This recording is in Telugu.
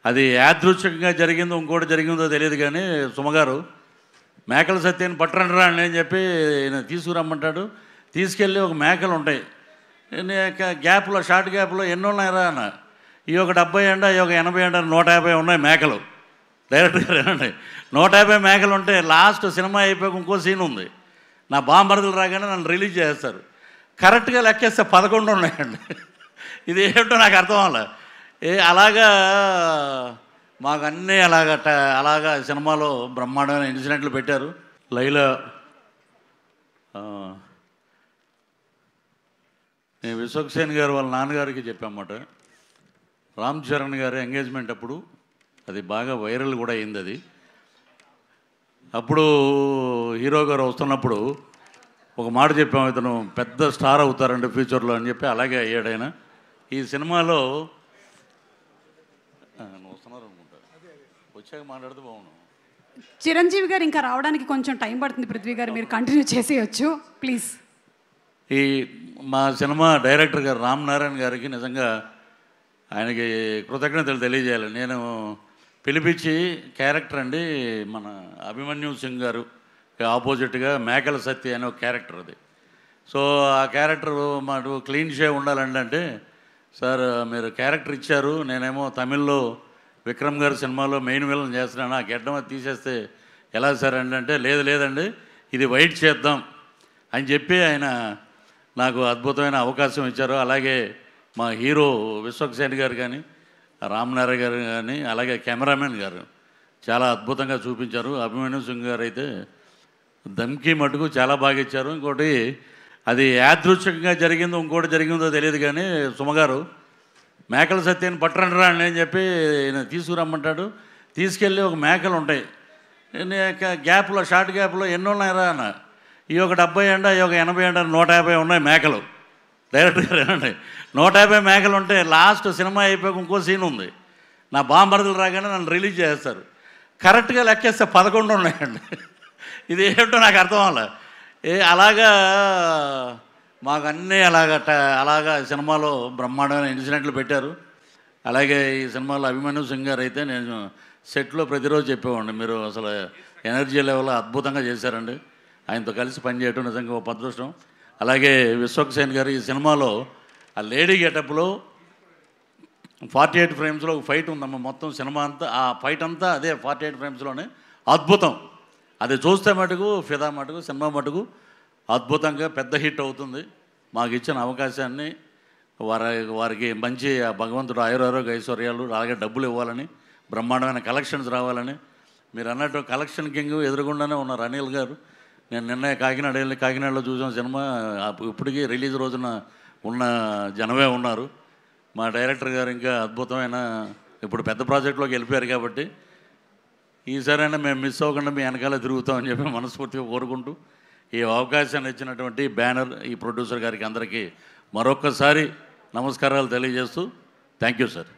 అది యాదృచ్ఛికంగా జరిగిందో ఇంకోటి జరిగిందో తెలియదు కానీ సుమగారు మేకల సత్యాన్ని పట్టరండిరా అని చెప్పి తీసుకురమ్మంటాడు. తీసుకెళ్ళి ఒక మేకలు ఉంటాయి గ్యాప్లో, షార్ట్ గ్యాప్లో ఎన్ని ఉన్నాయిరా అన్న. ఈ ఒక 70 అండ, ఈ ఒక 80 అండ, 150 ఉన్నాయి మేకలు. డైరెక్ట్ గారు ఏనండి 150 మేకలు ఉంటే లాస్ట్ సినిమా అయిపోయాక ఇంకో సీన్ ఉంది. నా బాంబర్దులు రాగానే నన్ను రిలీజ్ చేస్తారు. కరెక్ట్గా లెక్కేస్తే 11 ఉన్నాయండి. ఇది ఏమిటో నాకు అర్థం అవ్వాలి. అలాగా మాకు అన్నీ అలాగా సినిమాలో బ్రహ్మాండమైన ఇన్సిడెంట్లు పెట్టారు. లైలా నేను విశ్వక్సేన్ గారు వాళ్ళ నాన్నగారికి చెప్పామాట. రామ్ చరణ్ గారి ఎంగేజ్మెంట్ అప్పుడు అది బాగా వైరల్ కూడా అయింది. అది అప్పుడు హీరో గారు వస్తున్నప్పుడు ఒక మాట చెప్పాము, ఇతను పెద్ద స్టార్ అవుతారండి ఫ్యూచర్లో అని చెప్పి. అలాగే అయ్యాడు ఆయన. ఈ సినిమాలో వస్తున్నారు అనుకుంటా, వచ్చాక మాట్లాడితే బాగున్నాను. చిరంజీవి గారు ఇంకా రావడానికి కొంచెం టైం పడుతుంది. పృథ్వీ గారు మీరు కంటిన్యూ చేసేయచ్చు ప్లీజ్. ఈ మా సినిమా డైరెక్టర్ గారు రామ్ నారాయణ గారికి నిజంగా ఆయనకి కృతజ్ఞతలు తెలియజేయాలి. నేను పిలిపించి క్యారెక్టర్ అండి మన అభిమన్యు సింగ్ గారు ఆపోజిట్గా మేకల సత్య అనే ఒక క్యారెక్టర్ అది. సో ఆ క్యారెక్టర్ మాకు క్లీన్ షేవ్ ఉండాలండి అంటే, సార్ మీరు క్యారెక్టర్ ఇచ్చారు, నేనేమో తమిళ్లో విక్రమ్ గారి సినిమాలో మెయిన్ విలన్ చేస్తున్నాను, ఆ గెడ్డం అది తీసేస్తే ఎలా సార్ అంటే లేదండి ఇది వైట్ చేద్దాం అని చెప్పి ఆయన నాకు అద్భుతమైన అవకాశం ఇచ్చారు. అలాగే మా హీరో విశ్వక్సేన్ గారు కానీ, రామ్నారాయణ గారు కానీ, అలాగే కెమెరామెన్ గారు చాలా అద్భుతంగా చూపించారు. అభిమన్యు సింగ్ గారు అయితే దమ్కి మటుకు చాలా బాగా ఇచ్చారు. ఇంకోటి అది యాదృచ్ఛికంగా జరిగిందో ఇంకోటి జరిగిందో తెలియదు కానీ సుమగారు మేకల సత్యాన్ని పట్టరండిరా అని చెప్పి తీసుకురమ్మంటాడు. తీసుకెళ్ళి ఒక మేకలు ఉంటాయి గ్యాప్లో, షార్ట్ గ్యాప్లో ఎన్ని ఉన్నాయిరా అన్న. ఈ ఒక 70 అండ, ఈ ఒక 80 అండ, 150 ఉన్నాయి మేకలు. డైరెక్ట్ గారు ఏనండి 150 మేకలు ఉంటే లాస్ట్ సినిమా అయిపోయాక ఇంకో సీన్ ఉంది. నా బాంబర్దులు రాగానే నన్ను రిలీజ్ చేస్తారు. కరెక్ట్గా లెక్కేస్తే 11 ఉన్నాయండి. ఇది ఏమిటో నాకు అర్థం అవ్వాలి. అలాగా మాకు అన్నీ అలాగా సినిమాలో బ్రహ్మాండమైన ఇన్సిడెంట్లు పెట్టారు. అలాగే ఈ సినిమాలో అభిమన్యు సింగ్ గారు అయితే నేను సెట్లో ప్రతిరోజు చెప్పేవాడిని, మీరు అసలు ఎనర్జీ లెవెల్ అద్భుతంగా చేశారండి. ఆయనతో కలిసి పనిచేయటం నిజంగా ఒక అదృష్టం. అలాగే విశ్వక్సేన్ గారు ఈ సినిమాలో ఆ లేడీ గెటప్లో 48 ఫ్రేమ్స్లో ఒక ఫైట్ ఉందమ్మ. మొత్తం సినిమా అంతా ఆ ఫైట్ అంతా అదే 48 ఫ్రేమ్స్లోనే అద్భుతం. అది చూస్తే మటుకు ఫిదా మటుకు సినిమా మటుకు అద్భుతంగా పెద్ద హిట్ అవుతుంది. మాకు ఇచ్చిన అవకాశాన్ని వారికి మంచి భగవంతుడు ఆయురారోగ్య ఐశ్వర్యాలు, అలాగే డబ్బులు ఇవ్వాలని, బ్రహ్మాండమైన కలెక్షన్స్ రావాలని. మీరు అన్నట్టు కలెక్షన్ కింగ్ ఎదురుగుండానే ఉన్నారు అనిల్ గారు. నేను నిన్న కాకినాడ వెళ్ళి కాకినాడలో చూసిన సినిమా ఇప్పటికీ రిలీజ్ రోజున ఉన్న జనమే ఉన్నారు. మా డైరెక్టర్ గారు ఇంకా అద్భుతమైన ఇప్పుడు పెద్ద ప్రాజెక్టులోకి వెళ్ళిపోయారు కాబట్టి ఈసారైనా మేము మిస్ అవ్వకుండా మీ వెనకాల తిరుగుతామని చెప్పి మనస్ఫూర్తిగా కోరుకుంటూ ఈ అవకాశాన్ని ఇచ్చినటువంటి బ్యానర్, ఈ ప్రొడ్యూసర్ గారికి అందరికీ మరొక్కసారి నమస్కారాలు తెలియజేస్తూ థ్యాంక్ యూ సార్.